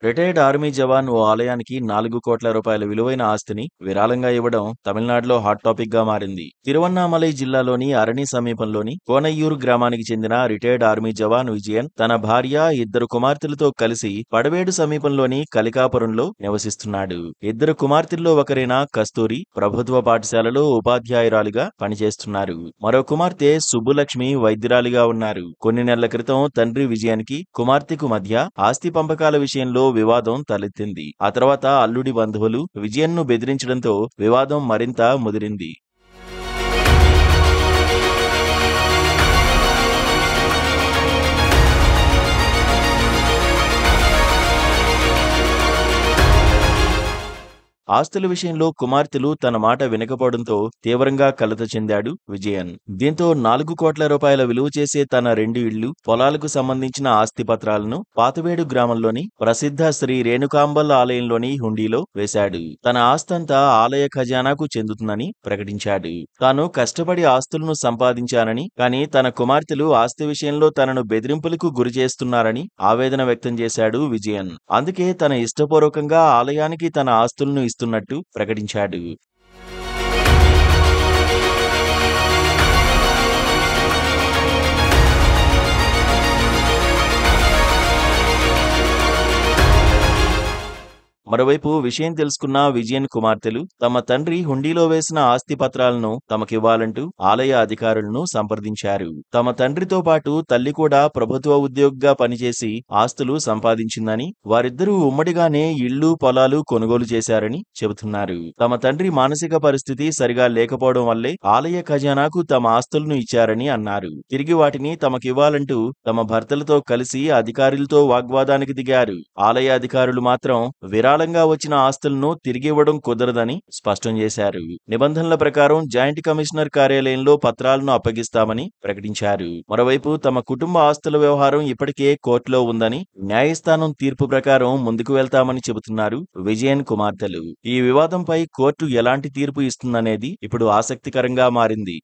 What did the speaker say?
Retired army జవాన్ ఓ ఆలయానికి 4 కోట్ల రూపాయల విలువైన ఆస్తిని విరాళంగా ఇవ్వడం తమిళనాడులో హాట్ టాపిక్ గా మారింది. తిరువన్నామలై జిల్లాలోని అరణి సమీపంలోని కోనయ్యూరు గ్రామానికి చెందిన రిటైర్డ్ ఆర్మీ జవాన్ విజయన్ తన భార్య, 2 కుమార్తెలతో కలిసి పడవేడు సమీపంలోని కలికాపురంలో నివసిస్తున్నాడు. 2 కుమార్తెల్లో ఒకరైన కస్తూరి ప్రభుత్వ పాఠశాలలో ఉపాధ్యాయురాలిగా పనిచేస్తున్నారు. మరో కుమార్తె సుబ్బులక్ష్మి వైద్యురాలిగా ఉన్నారు. కొన్ని నెలల క్రితం తండ్రి విజయన్కి, కుమార్తెకు మధ్య ఆస్తి పంపకాల విషయంలో వివాదం తలెత్తింది. ఆ తర్వాత అల్లుడి బంధువులు విజయన్ను బెదిరించడంతో వివాదం మరింత ముదిరింది. ఆస్తుల విషయంలో కుమార్తెలు తన మాట వినకపోవడంతో తీవ్రంగా కలత చెందాడు విజయన్. దీంతో 4 కోట్ల రూపాయల విలువ చేసే తన 2 ఇళ్లు, పొలాలకు సంబంధించిన ఆస్తి పత్రాలను పాతవేడు గ్రామంలోని ప్రసిద్ధ శ్రీ రేణుకాంబల్ ఆలయంలోని హుండీలో వేశాడు. తన ఆస్తంతా ఆలయ ఖజానాకు చెందుతుందని ప్రకటించాడు. తాను కష్టపడి ఆస్తులను సంపాదించానని, కానీ తన కుమార్తెలు ఆస్తి విషయంలో తనను బెదిరింపులకు గురి చేస్తున్నారని ఆవేదన వ్యక్తం చేశాడు విజయన్. అందుకే తన ఇష్టపూర్వకంగా ఆలయానికి తన ఆస్తులను ఇస్తున్నట్టు ప్రకటించాడు. మరోవైపు విషయం తెలుసుకున్న విజయన్ కుమార్తెలు తమ తండ్రి హుండీలో వేసిన ఆస్తి పత్రాలను తమకివ్వాలంటూ ఆలయ అధికారులను సంప్రదించారు. తమ తండ్రితో పాటు తల్లి కూడా ప్రభుత్వ ఉద్యోగిగా పనిచేసి ఆస్తులు సంపాదించిందని, వారిద్దరూ ఉమ్మడిగానే ఇళ్లు, పొలాలు కొనుగోలు చేశారని చెబుతున్నారు. తమ తండ్రి మానసిక పరిస్థితి సరిగా లేకపోవడం వల్లే ఆలయ ఖజానాకు తమ ఆస్తులను ఇచ్చారని అన్నారు. తిరిగి వాటిని తమకివ్వాలంటూ తమ భర్తలతో కలిసి అధికారులతో వాగ్వాదానికి దిగారు. ఆలయ అధికారులు మాత్రం విరాళంగా వచ్చిన ఆస్తులను తిరిగివ్వడం కుదరదని స్పష్టం చేశారు. నిబంధనల ప్రకారం జాయింట్ కమిషనర్ కార్యాలయంలో పత్రాలను అప్పగిస్తామని ప్రకటించారు. మరోవైపు తమ కుటుంబ ఆస్తుల వ్యవహారం ఇప్పటికే కోర్టులో ఉందని, న్యాయస్థానం తీర్పు ప్రకారం ముందుకు వెళ్తామని చెబుతున్నారు విజయన్ కుమార్తెలు. ఈ వివాదంపై కోర్టు ఎలాంటి తీర్పు ఇస్తుందనేది ఇప్పుడు ఆసక్తికరంగా మారింది.